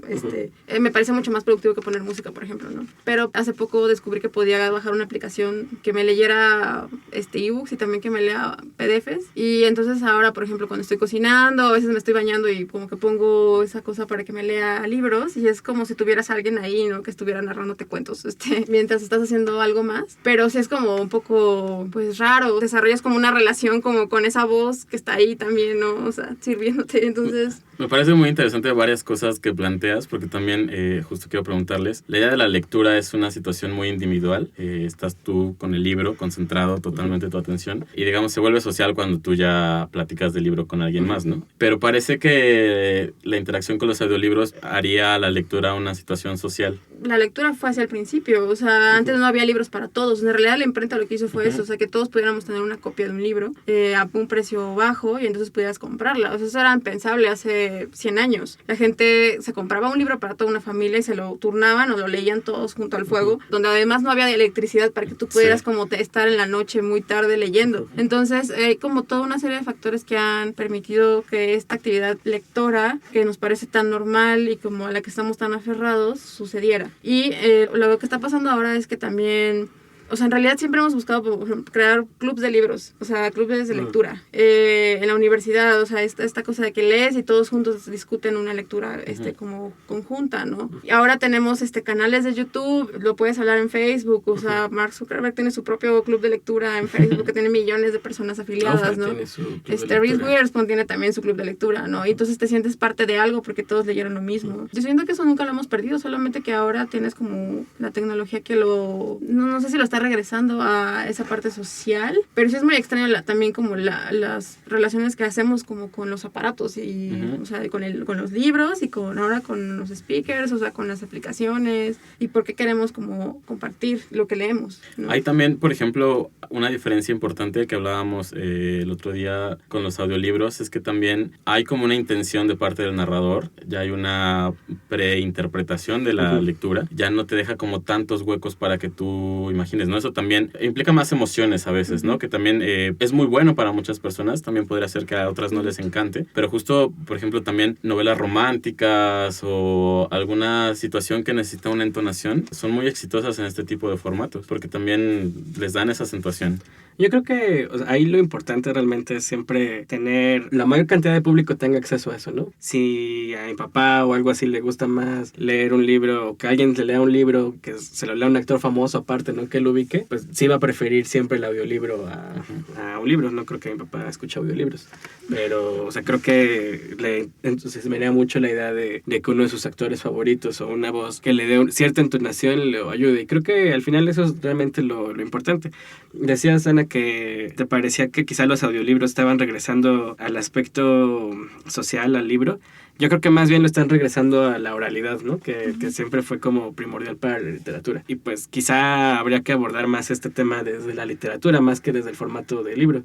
Me parece mucho más productivo que poner música, por ejemplo, ¿no? Pero hace poco descubrí que podía bajar una aplicación que me leyera ebooks y también que me lea PDFs. Y entonces ahora, por ejemplo, cuando estoy cocinando, a veces me estoy bañando y como que pongo esa cosa para que me lea libros y es como si tuvieras a alguien ahí, ¿no? Que estuviera narrándote cuentos, mientras estás haciendo algo más. Pero sí es como un poco, pues, raro. Desarrollas como una relación como con esa voz que está ahí también, ¿no? O sea, sirviéndote. Entonces... Me parece muy interesante varias cosas que planteas, porque también justo quiero preguntarles, la idea de la lectura es una situación muy individual, estás tú con el libro, concentrado totalmente tu atención, y digamos se vuelve social cuando tú ya platicas del libro con alguien más, ¿no? Pero parece que la interacción con los audiolibros haría a la lectura una situación social. La lectura fue hacia el principio, o sea, antes no había libros para todos, en realidad la imprenta lo que hizo fue eso, o sea, que todos pudiéramos tener una copia de un libro a un precio bajo y entonces pudieras comprarla, o sea, eso era impensable hace 100 años. La gente se compraba un libro para toda una familia y se lo turnaban o lo leían todos junto al fuego, donde además no había electricidad para que tú pudieras como estar en la noche muy tarde leyendo. Entonces, hay como toda una serie de factores que han permitido que esta actividad lectora, que nos parece tan normal y como a la que estamos tan aferrados, sucediera. Y lo que está pasando ahora es que también... O sea, en realidad siempre hemos buscado por ejemplo, crear clubs de libros, o sea, clubes de lectura. En la universidad, o sea, esta cosa de que lees y todos juntos discuten una lectura como conjunta, ¿no? Y ahora tenemos canales de YouTube, lo puedes hablar en Facebook, o sea, Mark Zuckerberg tiene su propio club de lectura en Facebook que tiene millones de personas afiliadas, ¿no? Reese Witherspoon tiene también su club de lectura, ¿no? Y entonces te sientes parte de algo porque todos leyeron lo mismo. Yo siento que eso nunca lo hemos perdido, solamente que ahora tienes como la tecnología que no sé si lo está regresando a esa parte social, pero sí es muy extraño también como las relaciones que hacemos como con los aparatos y o sea, con los libros y ahora con los speakers, o sea, con las aplicaciones y por qué queremos como compartir lo que leemos, ¿no? Hay también, por ejemplo, una diferencia importante que hablábamos el otro día con los audiolibros, es que también hay como una intención de parte del narrador, ya hay una preinterpretación de la lectura, ya no te deja como tantos huecos para que tú imagines, ¿no? Eso también implica más emociones a veces, ¿no? Que también es muy bueno para muchas personas, también podría ser que a otras no les encante, pero justo, por ejemplo, también novelas románticas o alguna situación que necesita una entonación son muy exitosas en este tipo de formatos, porque también les dan esa acentuación. Yo creo que ahí lo importante realmente es siempre tener, la mayor cantidad de público tenga acceso a eso, ¿no? Si a mi papá o algo así le gusta más leer un libro, o que alguien le lea un libro, que se lo lea un actor famoso aparte, ¿no? Que lo ubique, pues sí va a preferir siempre el audiolibro a un libro. No creo que mi papá escuche audiolibros, pero, o sea, creo que entonces me da mucho la idea de que uno de sus actores favoritos o una voz que le dé cierta entonación le ayude. Y creo que al final eso es realmente lo importante. Decías, Ana, que te parecía que quizá los audiolibros estaban regresando al aspecto social, al libro. Yo creo que más bien lo están regresando a la oralidad, ¿no? Que siempre fue como primordial para la literatura. Y pues quizá habría que abordar más este tema desde la literatura, más que desde el formato de libro.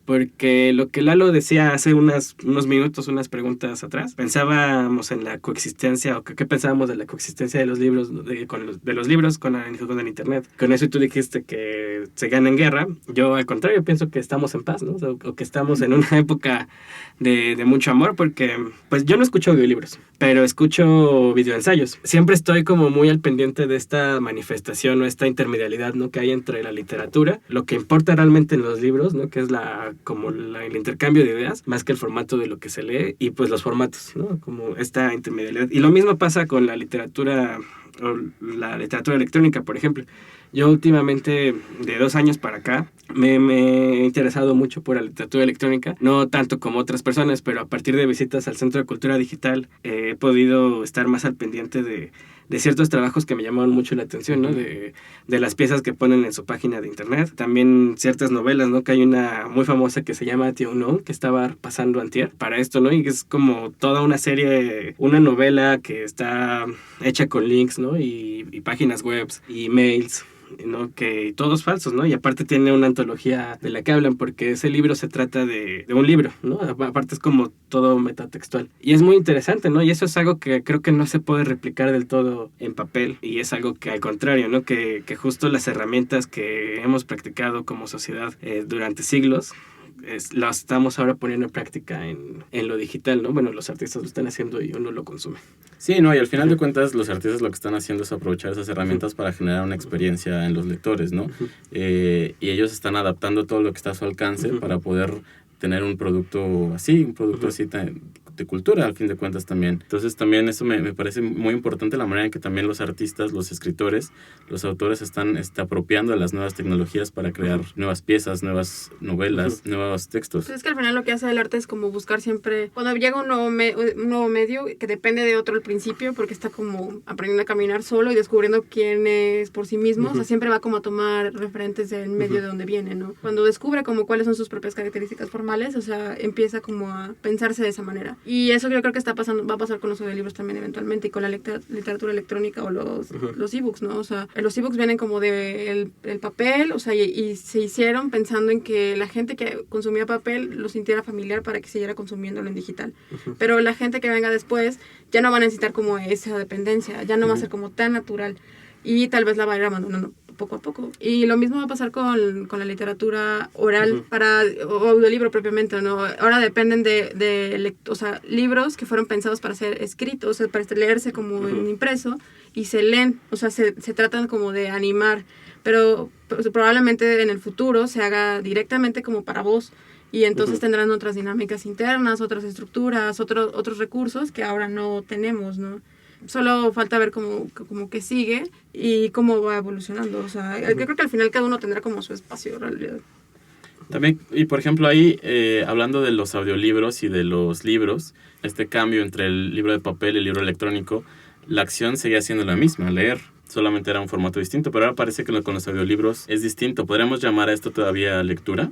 Porque lo que Lalo decía hace unos minutos, unas preguntas atrás, pensábamos en la coexistencia, o qué pensábamos de la coexistencia de los libros, de los libros con el internet. Con eso tú dijiste que se gana en guerra. Yo al contrario pienso que estamos en paz, ¿no? O que estamos en una época de mucho amor, porque pues yo no escucho audiolibros, pero escucho videoensayos. Siempre estoy como muy al pendiente de esta manifestación o esta intermedialidad, ¿no? Que hay entre la literatura, lo que importa realmente en los libros, ¿no? Que es el intercambio de ideas, más que el formato de lo que se lee, y pues los formatos, ¿no? Como esta intermedialidad. Y lo mismo pasa con la literatura, o la literatura electrónica, por ejemplo. Yo últimamente, de 2 años para acá, me he interesado mucho por la literatura electrónica, no tanto como otras personas, pero a partir de visitas al Centro de Cultura Digital he podido estar más al pendiente de ciertos trabajos que me llamaron mucho la atención, ¿no? De las piezas que ponen en su página de internet. También ciertas novelas, ¿no? Que hay una muy famosa que se llama The Unknown, que estaba pasando antier para esto, ¿no? Y es como toda una serie, una novela que está hecha con links, ¿no? Y páginas web, y mails, ¿no? Que todos falsos, ¿no? Y aparte tiene una antología de la que hablan, porque ese libro se trata de un libro, ¿no? Aparte es como todo metatextual. Y es muy interesante, ¿no? Y eso es algo que creo que no se puede replicar del todo en papel, y es algo que al contrario, ¿no? Que justo las herramientas que hemos practicado como sociedad durante siglos, las estamos ahora poniendo en práctica en lo digital, ¿no? Bueno, los artistas lo están haciendo y uno lo consume. Sí, no, y al final de cuentas los artistas lo que están haciendo es aprovechar esas herramientas para generar una experiencia en los lectores, ¿no? Y ellos están adaptando todo lo que está a su alcance para poder tener un producto así de cultura, al fin de cuentas también. Entonces también eso me parece muy importante, la manera en que también los artistas, los escritores, los autores están apropiando de las nuevas tecnologías para crear nuevas piezas, nuevas novelas, nuevos textos. Pues es que al final lo que hace el arte es como buscar siempre, cuando llega un nuevo medio que depende de otro al principio, porque está como aprendiendo a caminar solo y descubriendo quién es por sí mismo, o sea, siempre va como a tomar referentes del medio de donde viene, ¿no? Cuando descubre como cuáles son sus propias características formales, o sea, empieza como a pensarse de esa manera. Y eso yo creo que va a pasar con los audiolibros también eventualmente, y con la literatura electrónica o los ebooks, ¿no? O sea, los ebooks vienen como de el papel, o sea, y se hicieron pensando en que la gente que consumía papel lo sintiera familiar para que siguiera consumiéndolo en digital. Pero la gente que venga después ya no va a necesitar como esa dependencia, ya no va a ser como tan natural, y tal vez la va a ir abandonando poco a poco. Y lo mismo va a pasar con la literatura oral o audiolibro propiamente, ¿no? Ahora dependen o sea, libros que fueron pensados para ser escritos, o sea, para leerse como en impreso, y se leen, o sea, se tratan como de animar, pero pues, probablemente en el futuro se haga directamente como para voz, y entonces tendrán otras dinámicas internas, otras estructuras, otros recursos que ahora no tenemos, ¿no? Solo falta ver cómo que sigue y cómo va evolucionando. O sea, yo creo que al final cada uno tendrá como su espacio en realidad. También, y por ejemplo ahí, hablando de los audiolibros y de los libros, este cambio entre el libro de papel y el libro electrónico, la acción seguía siendo la misma, leer. Solamente era un formato distinto, pero ahora parece que con los audiolibros es distinto. ¿Podríamos llamar a esto todavía lectura?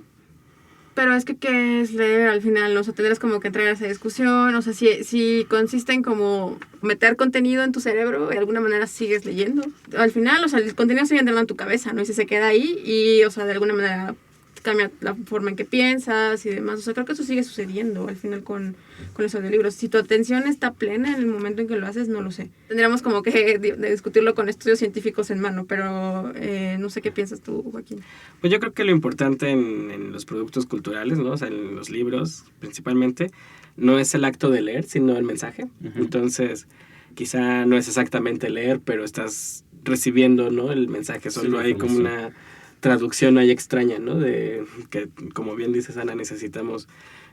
Pero es que, ¿qué es leer al final? O sea, tendrás como que entrar a esa discusión. O sea, si consiste en como meter contenido en tu cerebro, de alguna manera sigues leyendo. Al final, o sea, el contenido sigue entrando en tu cabeza, ¿no? Y se queda ahí y, o sea, de alguna manera cambia la forma en que piensas y demás. O sea, creo que eso sigue sucediendo al final con los audiolibros. Si tu atención está plena en el momento en que lo haces, no lo sé. Tendríamos como que de discutirlo con estudios científicos en mano, pero no sé qué piensas tú, Joaquín. Pues yo creo que lo importante en los productos culturales, ¿no? O sea, en los libros principalmente, no es el acto de leer, sino el mensaje. Entonces, quizá no es exactamente leer, pero estás recibiendo, ¿no? El mensaje. Solo hay como una traducción ahí extraña, ¿no? De que, como bien dices, Ana, necesitamos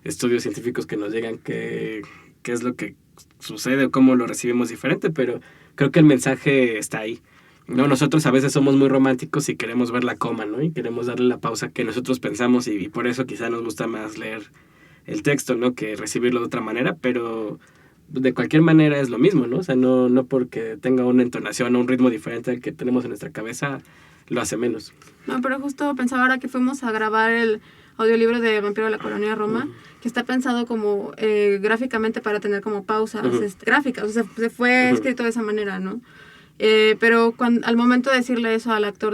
estudios científicos que nos digan qué es lo que sucede o cómo lo recibimos diferente, pero creo que el mensaje está ahí. No, nosotros a veces somos muy románticos y queremos ver la coma, ¿no? Y queremos darle la pausa que nosotros pensamos y por eso quizá nos gusta más leer el texto, ¿no? Que recibirlo de otra manera, pero de cualquier manera es lo mismo, ¿no? O sea, no porque tenga una entonación o un ritmo diferente al que tenemos en nuestra cabeza, lo hace menos. No, pero justo pensaba ahora que fuimos a grabar el audiolibro de Vampiro de la Colonia Roma, que está pensado como gráficamente para tener como pausas gráficas, o sea, se fue escrito de esa manera, ¿no? Pero al momento de decirle eso al actor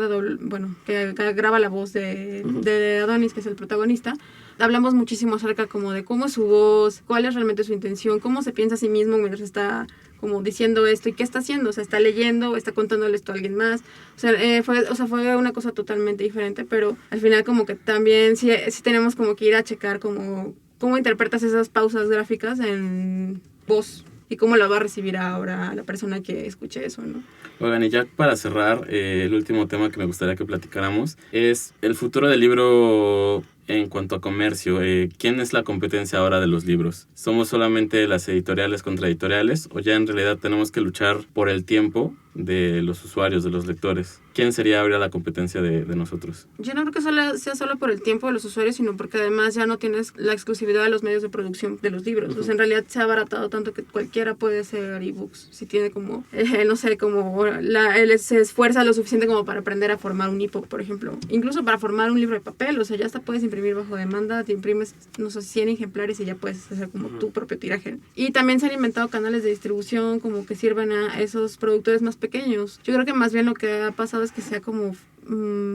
que graba la voz de Adonis, que es el protagonista, hablamos muchísimo acerca como de cómo es su voz, cuál es realmente su intención, cómo se piensa a sí mismo mientras está como diciendo esto y qué está haciendo, o sea, está leyendo, está contándole esto a alguien más, o sea, fue una cosa totalmente diferente, pero al final como que también sí tenemos como que ir a checar como cómo interpretas esas pausas gráficas en voz. Y cómo lo va a recibir ahora la persona que escuche eso, ¿no? Oigan, y ya para cerrar, el último tema que me gustaría que platicáramos es el futuro del libro en cuanto a comercio. ¿Quién es la competencia ahora de los libros? ¿Somos solamente las editoriales contra editoriales o ya en realidad tenemos que luchar por el tiempo de los usuarios, de los lectores? ¿Quién sería ahora la competencia de nosotros? Yo no creo que sea solo por el tiempo de los usuarios, sino porque además ya no tienes la exclusividad de los medios de producción de los libros. O sea, en realidad se ha abaratado tanto que cualquiera puede hacer ebooks. Si tiene como, no sé, como él se esfuerza lo suficiente como para aprender a formar un ebook, por ejemplo. Incluso para formar un libro de papel. O sea, ya hasta puedes imprimir bajo demanda, te imprimes, no sé, 100 ejemplares y ya puedes hacer como tu propio tiraje. Y también se han inventado canales de distribución como que sirven a esos productores más pequeños. Yo creo que más bien lo que ha pasado es que se ha como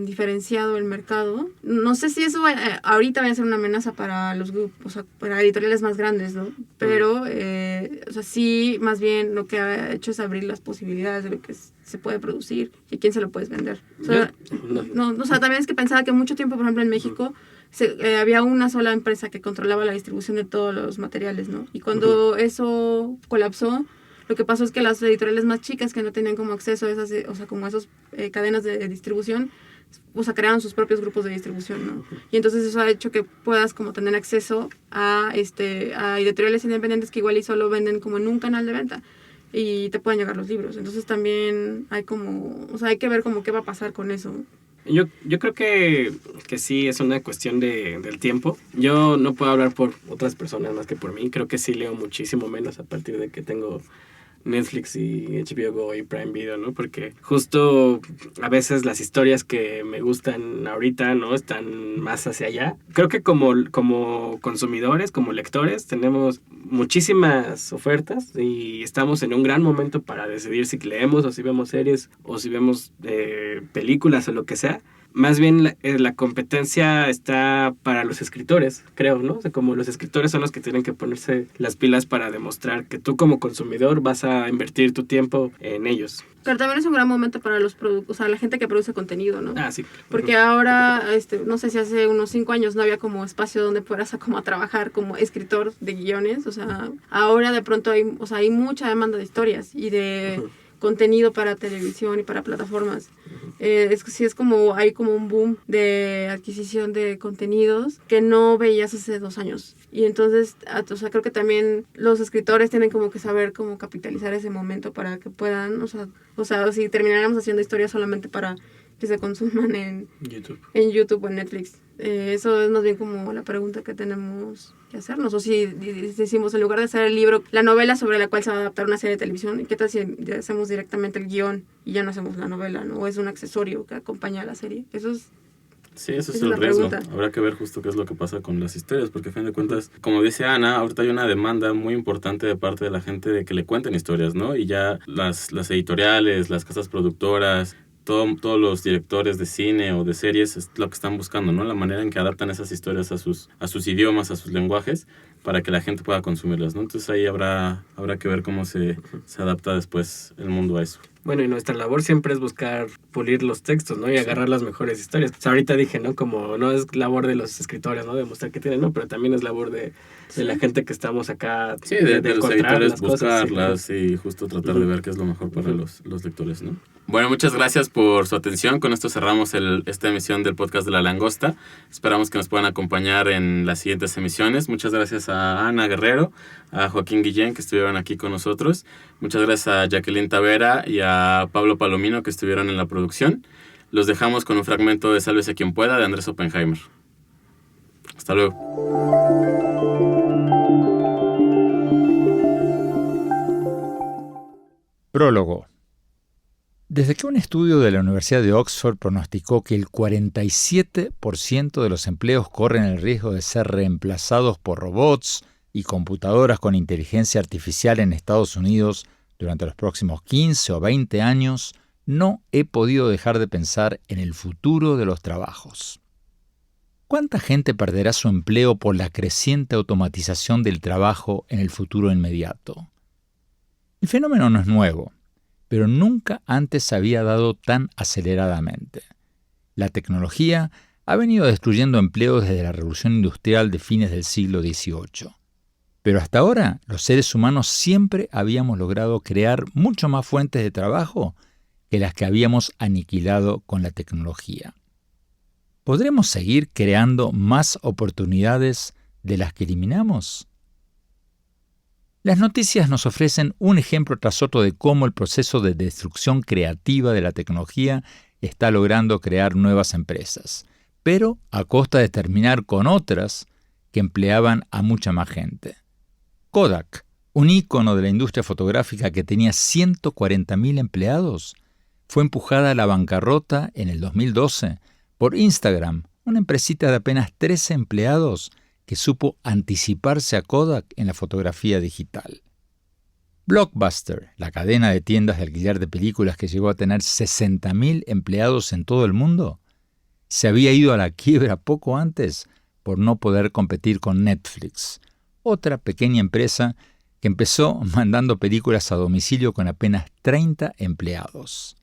diferenciado el mercado. No sé si eso ahorita va a ser una amenaza para los grupos, o sea, para editoriales más grandes, ¿no? Pero, o sea, sí, más bien lo que ha hecho es abrir las posibilidades de lo que se puede producir y quién se lo puedes vender. O sea, o sea, también es que pensaba que mucho tiempo, por ejemplo, en México había una sola empresa que controlaba la distribución de todos los materiales, ¿no? Y cuando eso colapsó, lo que pasó es que las editoriales más chicas que no tenían como acceso a esas, o sea, como a esas cadenas de distribución, o sea, crearon sus propios grupos de distribución, ¿no? Y entonces eso ha hecho que puedas como tener acceso a editoriales independientes que igual y solo venden como en un canal de venta y te pueden llegar los libros. Entonces también hay como, o sea, hay que ver como qué va a pasar con eso. Yo creo que sí es una cuestión del tiempo. Yo no puedo hablar por otras personas más que por mí. Creo que sí leo muchísimo menos a partir de que tengo Netflix y HBO Go y Prime Video, ¿no? Porque justo a veces las historias que me gustan ahorita, ¿no? Están más hacia allá. Creo que como consumidores, como lectores, tenemos muchísimas ofertas y estamos en un gran momento para decidir si leemos o si vemos series o si vemos películas o lo que sea. Más bien la competencia está para los escritores, creo, ¿no? O sea, como los escritores son los que tienen que ponerse las pilas para demostrar que tú como consumidor vas a invertir tu tiempo en ellos. Pero también es un gran momento para los o sea, la gente que produce contenido, ¿no? Ah, sí. Porque ahora, no sé si hace unos 5 años no había como espacio donde fueras a trabajar como escritor de guiones. O sea, ahora de pronto hay mucha demanda de historias y de contenido para televisión y para plataformas. Es como hay como un boom de adquisición de contenidos que no veías hace 2 años. Y entonces, o sea, creo que también los escritores tienen como que saber cómo capitalizar ese momento para que puedan, o sea, si termináramos haciendo historias solamente para que se consuman en YouTube o en Netflix. Eso es más bien como la pregunta que tenemos que hacernos. O si decimos, en lugar de hacer el libro, la novela sobre la cual se va a adaptar una serie de televisión, ¿qué tal si hacemos directamente el guión y ya no hacemos la novela, ¿no? O es un accesorio que acompaña a la serie. Sí, eso es el riesgo. Habrá que ver justo qué es lo que pasa con las historias, porque a fin de cuentas, como dice Ana, ahorita hay una demanda muy importante de parte de la gente de que le cuenten historias, ¿no? Y ya las editoriales, las casas productoras, todos los directores de cine o de series es lo que están buscando, ¿no? La manera en que adaptan esas historias a sus idiomas, a sus lenguajes, para que la gente pueda consumirlas, ¿no? Entonces ahí habrá que ver cómo se adapta después el mundo a eso. Bueno, y nuestra labor siempre es buscar pulir los textos, ¿no? Y agarrar las mejores historias. O sea, ahorita dije, ¿no? Como no es labor de los escritores, ¿no? Demostrar que tienen, ¿no? Pero también es labor de de la gente que estamos acá. Sí, de los editores, buscarlas sí. Y justo tratar de ver qué es lo mejor para los lectores, ¿no? Bueno, muchas gracias por su atención. Con esto cerramos esta emisión del podcast de La Langosta. Esperamos que nos puedan acompañar en las siguientes emisiones. Muchas gracias a Ana Guerrero, a Joaquín Guillén, que estuvieron aquí con nosotros. Muchas gracias a Jacqueline Tavera y a Pablo Palomino, que estuvieron en la producción. Los dejamos con un fragmento de Sálvese quien pueda, de Andrés Oppenheimer. Hasta luego. Prólogo. Desde que un estudio de la Universidad de Oxford pronosticó que el 47% de los empleos corren el riesgo de ser reemplazados por robots y computadoras con inteligencia artificial en Estados Unidos durante los próximos 15 o 20 años, no he podido dejar de pensar en el futuro de los trabajos. ¿Cuánta gente perderá su empleo por la creciente automatización del trabajo en el futuro inmediato? El fenómeno no es nuevo, pero nunca antes se había dado tan aceleradamente. La tecnología ha venido destruyendo empleos desde la Revolución Industrial de fines del siglo XVIII. Pero hasta ahora, los seres humanos siempre habíamos logrado crear mucho más fuentes de trabajo que las que habíamos aniquilado con la tecnología. ¿Podremos seguir creando más oportunidades de las que eliminamos? Las noticias nos ofrecen un ejemplo tras otro de cómo el proceso de destrucción creativa de la tecnología está logrando crear nuevas empresas, pero a costa de terminar con otras que empleaban a mucha más gente. Kodak, un ícono de la industria fotográfica que tenía 140.000 empleados, fue empujada a la bancarrota en el 2012 por Instagram, una empresita de apenas 13 empleados que supo anticiparse a Kodak en la fotografía digital. Blockbuster, la cadena de tiendas de alquiler de películas que llegó a tener 60.000 empleados en todo el mundo, se había ido a la quiebra poco antes por no poder competir con Netflix, otra pequeña empresa que empezó mandando películas a domicilio con apenas 30 empleados.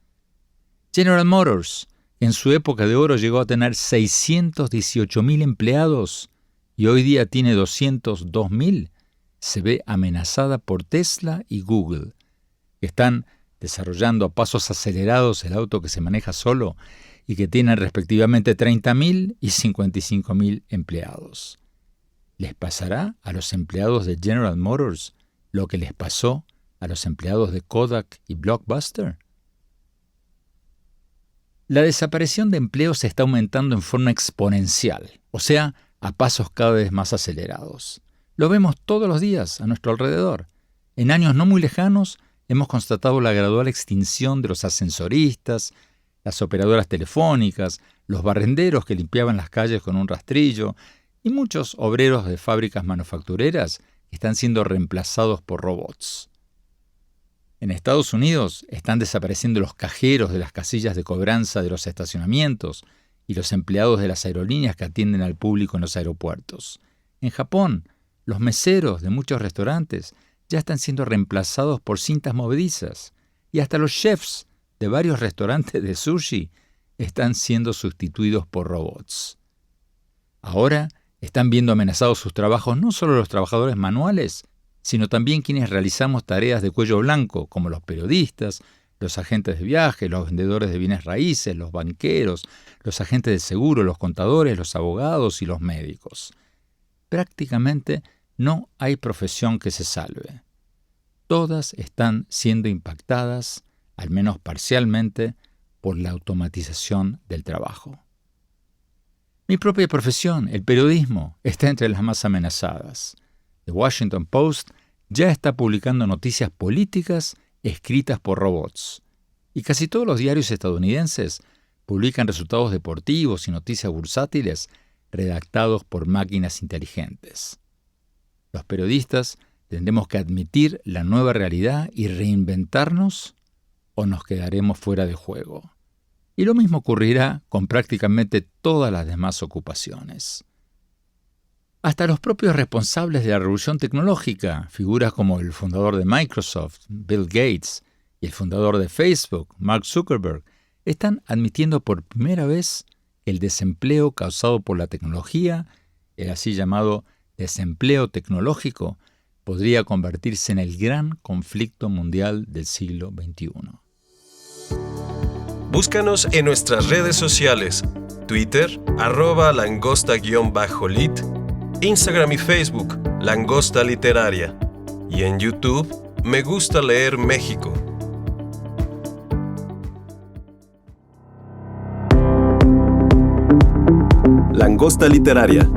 General Motors, que en su época de oro llegó a tener 618.000 empleados y hoy día tiene 202.000, se ve amenazada por Tesla y Google, que están desarrollando a pasos acelerados el auto que se maneja solo y que tienen respectivamente 30.000 y 55.000 empleados. ¿Les pasará a los empleados de General Motors lo que les pasó a los empleados de Kodak y Blockbuster? La desaparición de empleos está aumentando en forma exponencial, o sea, a pasos cada vez más acelerados. Lo vemos todos los días a nuestro alrededor. En años no muy lejanos hemos constatado la gradual extinción de los ascensoristas, las operadoras telefónicas, los barrenderos que limpiaban las calles con un rastrillo y muchos obreros de fábricas manufactureras que están siendo reemplazados por robots. En Estados Unidos están desapareciendo los cajeros de las casillas de cobranza de los estacionamientos y los empleados de las aerolíneas que atienden al público en los aeropuertos. En Japón, los meseros de muchos restaurantes ya están siendo reemplazados por cintas movedizas y hasta los chefs de varios restaurantes de sushi están siendo sustituidos por robots. Ahora están viendo amenazados sus trabajos no solo los trabajadores manuales, sino también quienes realizamos tareas de cuello blanco, como los periodistas, los agentes de viaje, los vendedores de bienes raíces, los banqueros, los agentes de seguro, los contadores, los abogados y los médicos. Prácticamente no hay profesión que se salve. Todas están siendo impactadas, al menos parcialmente, por la automatización del trabajo. Mi propia profesión, el periodismo, está entre las más amenazadas. The Washington Post ya está publicando noticias políticas escritas por robots. Y casi todos los diarios estadounidenses publican resultados deportivos y noticias bursátiles redactados por máquinas inteligentes. Los periodistas tendremos que admitir la nueva realidad y reinventarnos o nos quedaremos fuera de juego. Y lo mismo ocurrirá con prácticamente todas las demás ocupaciones. Hasta los propios responsables de la revolución tecnológica, figuras como el fundador de Microsoft, Bill Gates, y el fundador de Facebook, Mark Zuckerberg, están admitiendo por primera vez que el desempleo causado por la tecnología, el así llamado desempleo tecnológico podría convertirse en el gran conflicto mundial del siglo XXI. Búscanos en nuestras redes sociales, Twitter, @langosta_lit, Instagram y Facebook, Langosta Literaria, y en YouTube, Me Gusta Leer México. Langosta Literaria.